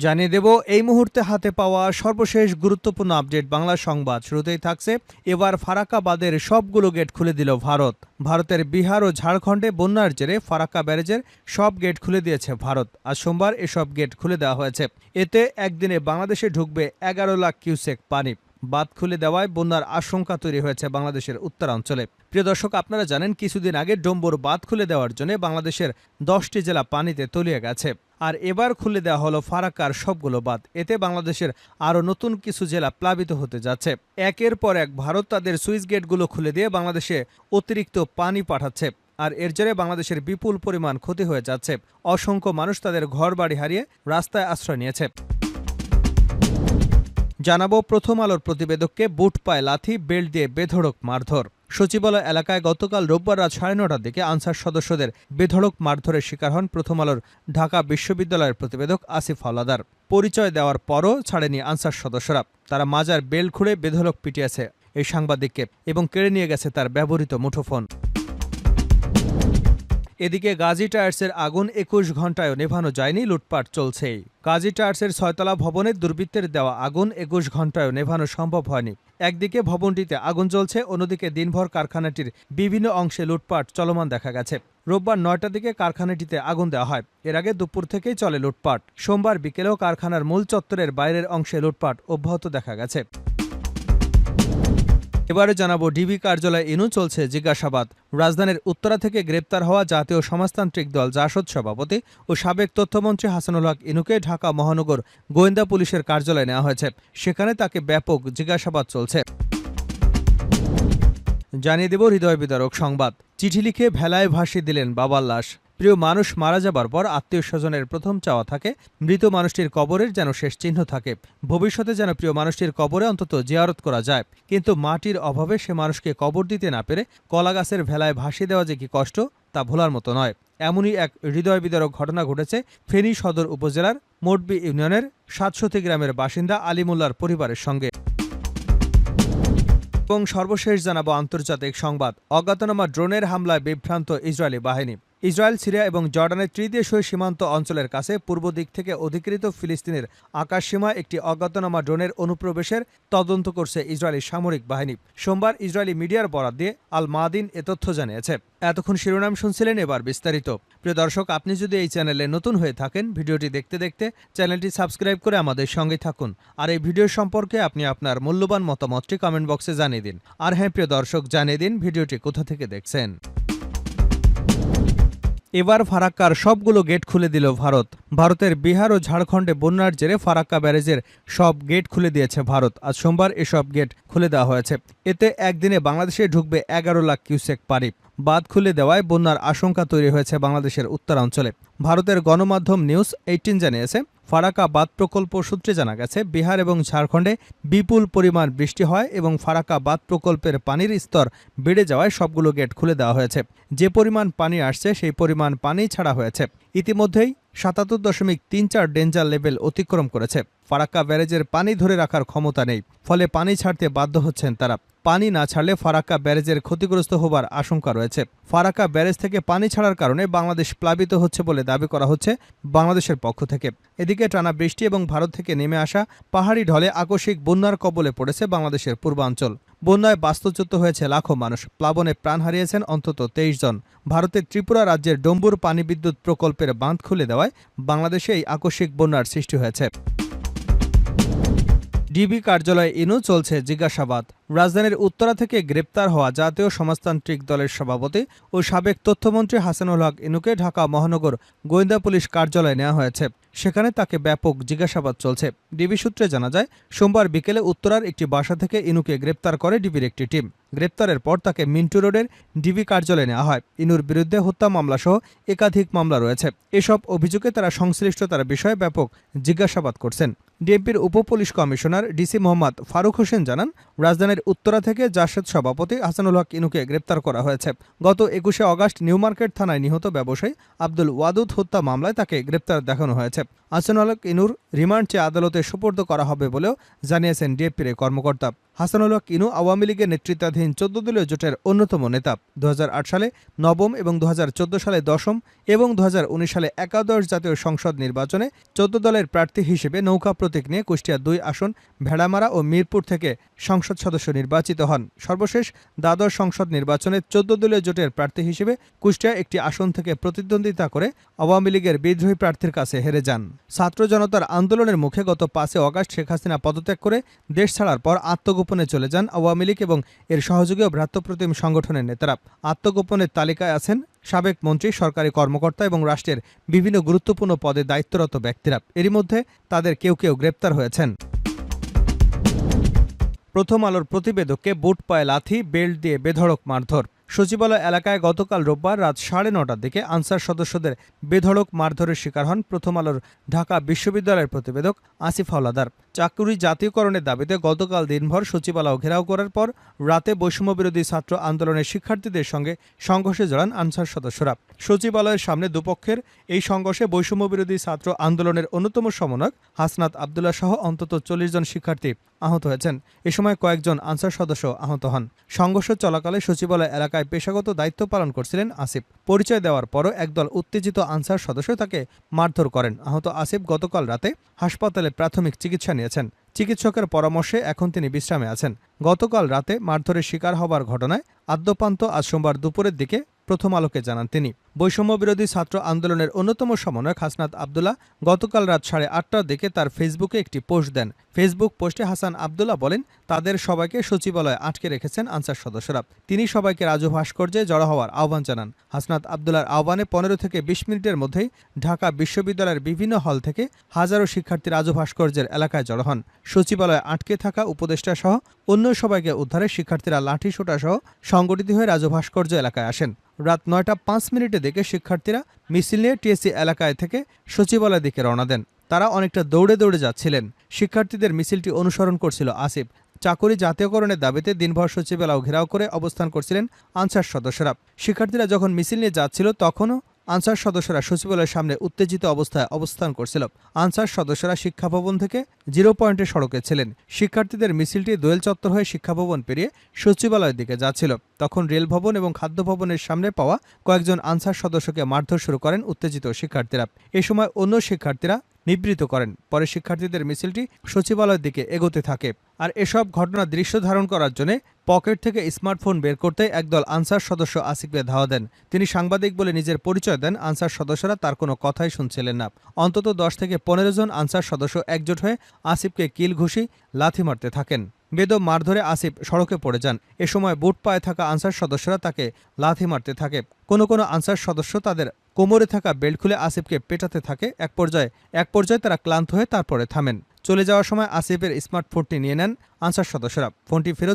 জানিয়ে দেব এই মুহূর্তে হাতে পাওয়া সর্বশেষ গুরুত্বপূর্ণ আপডেট বাংলা সংবাদ। শুরুতেই থাকছে, এবার ফারাক্কা বাঁধের সবগুলো গেট খুলে দিল ভারত। ভারতের বিহার ও ঝাড়খণ্ডে বন্যার জেরে ফারাক্কা ব্যারেজের সব গেট খুলে দিয়েছে ভারত। আজ সোমবার এসব গেট খুলে দেওয়া হয়েছে। এতে একদিনে বাংলাদেশে ঢুকবে 11 লাখ কিউসেক পানি। বাঁধ খুলে দেওয়ায় বন্যার আশঙ্কা তৈরি হয়েছে বাংলাদেশের উত্তরাঞ্চলে। প্রিয় দর্শক, আপনারা জানেন কিছুদিন আগে ডম্বুর বাঁধ খুলে দেওয়ার জন্য বাংলাদেশের 10টি জেলা পানিতে তলিয়ে গেছে। আর এবার খুলে দেওয়া হলো ফারাক্কার সবগুলো বাঁধ। এতে বাংলাদেশের আরও নতুন কিছু জেলা প্লাবিত হতে যাচ্ছে। একের পর এক ভারত তাদের সুইচ গেটগুলো খুলে দিয়ে বাংলাদেশে অতিরিক্ত পানি পাঠাচ্ছে। আর এর জেরে বাংলাদেশের বিপুল পরিমাণ ক্ষতি হয়ে যাচ্ছে। অসংখ্য মানুষ তাদের ঘরবাড়ি হারিয়ে রাস্তায় আশ্রয় নিয়েছে। জানাবো প্রথম আলোর প্রতিবেদককে বুট পায়ে লাথি, বেল্ট দিয়ে বেধড়ক মারধর। সচিবালয় এলাকায় গতকাল রোববার রাত 9:30টার দিকে আনসার সদস্যদের বেধড়ক মারধরের শিকার হন প্রথম আলোর ঢাকা বিশ্ববিদ্যালয়ের প্রতিবেদক আসিফ হাওলাদার। পরিচয় দেওয়ার পরও ছাড়েনি আনসার সদস্যরা। তারা মাজার বেল্ট খুঁড়ে বেধড়ক পিটিয়েছে এই সাংবাদিককে এবং কেড়ে নিয়ে গেছে তার ব্যবহৃত মুঠোফোন। এদিকে গাজী টায়ার্সের আগুন 21 ঘণ্টায়ও নেভানো যায়নি, লুটপাট চলছেই। গাজী টায়ার্সের 6তলা ভবনে দুর্বৃত্তের দেওয়া আগুন 21 ঘণ্টায়ও নেভানো সম্ভব হয়নি। একদিকে ভবনটিতে আগুন জ্বলছে, অন্যদিকে দিনভর কারখানাটির বিভিন্ন অংশে লুটপাট চলমান দেখা গেছে। রোববার 9টার দিকে কারখানাটিতে আগুন দেওয়া হয়। এর আগে দুপুর থেকেই চলে লুটপাট। সোমবার বিকেলেও কারখানার মূল চত্বরের বাইরের অংশে লুটপাট অব্যাহত দেখা গেছে। এবারে জানাবো ডিবি কার্যালয়ে ইনু চলছে জিজ্ঞাসাবাদ। রাজধানীর উত্তরা থেকে গ্রেপ্তার হওয়া জাতীয় সমাজতান্ত্রিক দল জাসদ সভাপতি ও সাবেক তথ্যমন্ত্রী হাসানুল হক ইনুকে ঢাকা মহানগর গোয়েন্দা পুলিশের কার্যালয়ে নেওয়া হয়েছে। সেখানে তাকে ব্যাপক জিজ্ঞাসাবাদ চলছে। জানিয়ে দেব হৃদয় বিদারক সংবাদ। চিঠি লিখে ভেলায় ভাসিয়ে দিলেন বাবার লাশ। প্রিয় মানুষ মারা যাবার পর আত্মীয় স্বজনের প্রথম চাওয়া থাকে মৃত মানুষটির কবরের যেন শেষ চিহ্ন থাকে, ভবিষ্যতে যেন প্রিয় মানুষটির কবরে অন্তত জিয়ারত করা যায়। কিন্তু মাটির অভাবে সে মানুষকে কবর দিতে না পেরে কলাগাছের ভেলায় ভাসিয়ে দেওয়া যে কি কষ্ট তা ভোলার মতো নয়। এমনই এক হৃদয় বিদারক ঘটনা ঘটেছে ফেনী সদর উপজেলার মোটবি ইউনিয়নের 700 গ্রামের বাসিন্দা আলিমুল্লার পরিবারের সঙ্গে। এবং সর্বশেষ জানাবো আন্তর্জাতিক সংবাদ। অজ্ঞাতনামা ড্রোনের হামলায় বিভ্রান্ত ইসরায়েলি বাহিনী। ইসরায়েল, সিরিয়া এবং জর্ডানের ত্রিদেশীয় সীমান্ত অঞ্চলের কাছে পূর্ব দিক থেকে অধিকৃত ফিলিস্তিনের আকাশসীমায় একটি অজ্ঞাতনামা ড্রোনের অনুপ্রবেশের তদন্ত করছে ইসরায়েলি সামরিক বাহিনী। সোমবার ইসরায়েলি মিডিয়ার বরাত দিয়ে আল মাদিন এ তথ্য জানিয়েছে। এতক্ষণ শিরোনাম শুনছিলেন, এবার বিস্তারিত। প্রিয় দর্শক, আপনি যদি এই চ্যানেলে নতুন হয়ে থাকেন, ভিডিওটি দেখতে দেখতে চ্যানেলটি সাবস্ক্রাইব করে আমাদের সঙ্গে থাকুন। আর এই ভিডিও সম্পর্কে আপনি আপনার মূল্যবান মতামতটি কমেন্ট বক্সে জানিয়ে দিন। আর হ্যাঁ প্রিয় দর্শক, জানিয়ে দিন ভিডিওটি কোথা থেকে দেখছেন। এবার ফারাক্কার সবগুলো গেট খুলে দিল ভারত। ভারতের বিহার ও ঝাড়খণ্ডে বন্যার জেরে ফারাক্কা ব্যারেজের সব গেট খুলে দিয়েছে ভারত। আজ সোমবার এসব গেট খুলে দেওয়া হয়েছে। এতে একদিনে বাংলাদেশে ঢুকবে 11 লাখ কিউসেক পানি। বাঁধ খুলে দেওয়ায় বন্যার আশঙ্কা তৈরি হয়েছে বাংলাদেশের উত্তরাঞ্চলে। ভারতের গণমাধ্যম নিউজ 18 জানিয়েছে, ফারাক্কা বাঁধ প্রকল্প সূত্রে জানা গেছে, বিহার এবং ঝাড়খণ্ডে বিপুল পরিমাণ বৃষ্টি হয় এবং ফারাক্কা বাঁধ প্রকল্পের পানির স্তর বেড়ে যাওয়ায় সবগুলো গেট খুলে দেওয়া হয়েছে। যে পরিমাণ পানি আসছে সেই পরিমাণ পানি ছাড়া হয়েছে। ইতিমধ্যেই 77.34 ডেঞ্জার লেভেল অতিক্রম করেছে। ফারাক্কা ব্যারেজের পানি ধরে রাখার ক্ষমতা নেই, ফলে পানি ছাড়তে বাধ্য হচ্ছেন তারা। পানি না ছাড়লে ফারাক্কা ব্যারেজের ক্ষতিগ্রস্ত হবার আশঙ্কা রয়েছে। ফারাক্কা ব্যারেজ থেকে পানি ছাড়ার কারণে বাংলাদেশ প্লাবিত হচ্ছে বলে দাবি করা হচ্ছে বাংলাদেশের পক্ষ থেকে। এদিকে টানা বৃষ্টি এবং ভারত থেকে নেমে আসা পাহাড়ি ঢলে আকস্মিক বন্যার কবলে পড়েছে বাংলাদেশের পূর্বাঞ্চল। বন্যায় বাস্তুচ্যুত হয়েছে লাখো মানুষ, প্লাবনে প্রাণ হারিয়েছেন অন্তত 23 জন। ভারতের ত্রিপুরা রাজ্যের ডম্বুর পানি বিদ্যুৎ প্রকল্পের বাঁধ খুলে দেওয়ায় বাংলাদেশে এই আকস্মিক বন্যার সৃষ্টি হয়েছে। ডিবি কার্যালয়ে ইনু চলছে জিজ্ঞাসাবাদ। রাজধানীর উত্তরা থেকে গ্রেপ্তার হওয়া জাতীয় সমাজতান্ত্রিক দলের সভাপতি ও সাবেক তথ্যমন্ত্রী হাসানুল হক ইনুকে ঢাকা মহানগর গোয়েন্দা পুলিশ কার্যালয়ে নেওয়া হয়েছে। সেখানে তাকে ব্যাপক জিজ্ঞাসাবাদ চলছে। ডিবি সূত্রে জানা যায়, সোমবার বিকেলে উত্তরার একটি বাসা থেকে ইনুকে গ্রেপ্তার করে ডিবির একটি টিম। গ্রেপ্তারের পর তাকে মিন্টু রোডের ডিবি কার্যালয়ে নেওয়া হয়। ইনুর বিরুদ্ধে হত্যা মামলাসহ একাধিক মামলা রয়েছে। এসব অভিযোগে তারা সংশ্লিষ্টতার বিষয়ে ব্যাপক জিজ্ঞাসাবাদ করছেন। ডিএমপির উপপুলিশ কমিশনার ডিসি মোহাম্মদ ফারুক হোসেন জানান, রাজধানীর উত্তরা থেকে জাসদ সভাপতি হাসানুল হক ইনুকে গ্রেপ্তার করা হয়েছে। গত 21শে অগাস্ট নিউ মার্কেট থানায় নিহত ব্যবসায়ী আব্দুল ওয়াদুদ হত্যা মামলায় তাকে গ্রেপ্তার দেখানো হয়েছে। হাসানুল হক ইনুর রিমান্ড চেয়ে আদালতে সোপর্দ করা হবে বলেও জানিয়েছেন ডিএমপির কর্মকর্তা। হাসানুল হক ইনু আওয়ামী লীগের নেতৃত্বাধীন ১৪ দলীয় জোটের অন্যতম নেতা। ২০০৮ সালে নবম এবং ২০১৪ সালে দশম এবং ২০১৯ সালে একাদশ জাতীয় সংসদ নির্বাচনে ১৪ দলের প্রার্থী হিসেবে নৌকা প্রতীক নিয়ে কুষ্টিয়া ২ আসন, ভেড়ামারা ও মিরপুর থেকে সংসদ সদস্য নির্বাচিত হন। সর্বশেষ দ্বাদশ সংসদ নির্বাচনে ১৪ দলীয় জোটের প্রার্থী হিসেবে কুষ্টিয়া একটি আসন থেকে প্রতিদ্বন্দ্বিতা করে আওয়ামী লীগের বিদ্রোহী প্রার্থীর কাছে হেরে যান। ছাত্র জনতার আন্দোলনের মুখে গত ৫ অগাস্ট শেখ হাসিনা পদত্যাগ করে দেশ ছাড়ার পর আত্মগোপনে চলে যান আওয়ামী লীগ এবং এর সহযোগী ও ভ্রাতৃপ্রতিম সংগঠনের নেতারা। আত্মগোপনের তালিকায় আছেন সাবেক মন্ত্রী, সরকারি কর্মকর্তা এবং রাষ্ট্রের বিভিন্ন গুরুত্বপূর্ণ পদে দায়িত্বরত ব্যক্তিরা। এরই মধ্যে তাদের কেউ কেউ গ্রেপ্তার হয়েছেন। প্রথম আলোর প্রতিবেদককে বুট পায়ে লাথি, বেল্ট দিয়ে বেধড়ক মারধর। সচিবালয় এলাকায় গতকাল রোববার রাত ৯:৩০টার দিকে আনসার সদস্যদের বেধড়ক মারধরের শিকার হন প্রথম আলোর ঢাকা বিশ্ববিদ্যালয়ের প্রতিবেদক আসিফ হাওলাদার। চাকুরি জাতীয়করণের দাবিতে গতকাল দিনভর সচিবালয় ঘেরাও করার পর রাতে বৈষম্যবিরোধী ছাত্র আন্দোলনের শিক্ষার্থীদের সঙ্গে সংঘর্ষে জড়ান আনসার সদস্যরা। সচিবালয়ের সামনে দুপক্ষের এই সংঘর্ষে বৈষম্যবিরোধী ছাত্র আন্দোলনের অন্যতম সমন্বয়ক হাসনাত আবদুল্লাহ সহ অন্তত ৪০ জন শিক্ষার্থী আহত হয়েছেন। এ সময় কয়েকজন আনসার সদস্য আহত হন। সংঘর্ষ চলাকালে সচিবালয় এলাকায় পেশাগত দায়িত্ব পালন করছিলেন আসিফ। পরিচয় দেওয়ার পরও একদল উত্তেজিত আনসার সদস্য তাকে মারধর করেন। আহত আসিফ গতকাল রাতে হাসপাতালে প্রাথমিক চিকিৎসা নিয়েছেন। চিকিৎসকের পরামর্শে এখন তিনি বিশ্রামে আছেন। গতকাল রাতে মারধরের শিকার হবার ঘটনায় আদ্যপান্ত আজ সোমবার দুপুরের দিকে প্রথম আলোকে জানান তিনি। বৈষম্যবিরোধী ছাত্র আন্দোলনের অন্যতম সমন্বয়ক হাসনাত আবদুল্লাহ গতকাল রাত ৮:৩০টার দিকে তার ফেসবুকে একটি পোস্ট দেন। ফেসবুক পোস্টে হাসান আবদুল্লাহ বলেন, তাদের সবাইকে সচিবালয়ে আটকে রেখেছেন আনসার সদস্যরা। তিনি সবাইকে রাজু ভাস্কর্যে জড়ো হওয়ার আহ্বান জানান। হাসনাত আবদুল্লাহর আহ্বানে ১৫ থেকে ২০ মিনিটের মধ্যেই ঢাকা বিশ্ববিদ্যালয়ের বিভিন্ন হল থেকে হাজারো শিক্ষার্থী রাজু ভাস্কর্যের এলাকায় জড়ো হন। সচিবালয়ে আটকে থাকা উপদেষ্টা সহ অন্য সবাইকে উদ্ধারে শিক্ষার্থীরা লাঠিসোঁটা সহ সংগঠিত হয়ে রাজু ভাস্কর্য এলাকায় আসেন। রাত ৯:০৫ দিকে শিক্ষার্থীরা মিছিল নিয়ে টিএসসি এলাকায় থেকে সচিবালয়ের দিকে রওনা দেন। তারা অনেকটা দৌড়ে দৌড়ে যাচ্ছিলেন। শিক্ষার্থীদের মিছিলটি অনুসরণ করছিল আসিফ। চাকুরি জাতীয়করণের দাবিতে দিনভর সচিবালয় ঘেরাও করে অবস্থান করছিলেন আনসার সদস্যরা। শিক্ষার্থীরা যখন মিছিল নিয়ে যাচ্ছিল তখনও আনসার সদস্যরা সচিবালয়ের সামনে উত্তেজিত অবস্থায় অবস্থান করছিল। আনসার সদস্যরা শিক্ষাভবন থেকে 0 পয়েন্টে সড়কে ছিলেন। শিক্ষার্থীদের মিছিলটি দোয়েল চত্বর হয়ে শিক্ষাভবন পেরিয়ে সচিবালয়ের দিকে যাচ্ছিল। তখন রেল ভবন এবং খাদ্য ভবনের সামনে পাওয়া কয়েকজন আনসার সদস্যকে মারধর শুরু করেন উত্তেজিত শিক্ষার্থীরা। এ সময় অন্য শিক্ষার্থীরা নিবৃত্ত করেন। পরে শিক্ষার্থীদের মিছিলটি সচিবালয়ের দিকে এগোতে থাকে। আর এসব ঘটনার দৃশ্য ধারণ করার জন্য পকেট থেকে স্মার্টফোন বের করতে একদল আনসার সদস্য আসিফকে ধাওয়া দেন। তিনি সাংবাদিক বলে নিজের পরিচয় দেন। আনসার সদস্যরা তার কোনো কথাই শুনছিলেন না। অন্তত ১০ থেকে ১৫ জন আনসার সদস্য একজোট হয়ে আসিফকে কিল ঘুষি, লাথি মারতে থাকেন। বেদম মারধরে আসিফ সড়কে পড়ে যান। এ সময় বুট পায়ে থাকা আনসার সদস্যরা তাকে লাথি মারতে থাকে। কোনো কোনো আনসার সদস্য তাদের কোমরে থাকা বেল্ট খুলে আসিফকে পেটাতে থাকে। এক পর্যায়ে তারা ক্লান্ত হয়ে তারপরে থামেন। চলে যাওয়ার সময় আসিফের স্মার্টফোনটি নিয়ে নেন আনসার সদস্যরা। ফোনটি ফেরত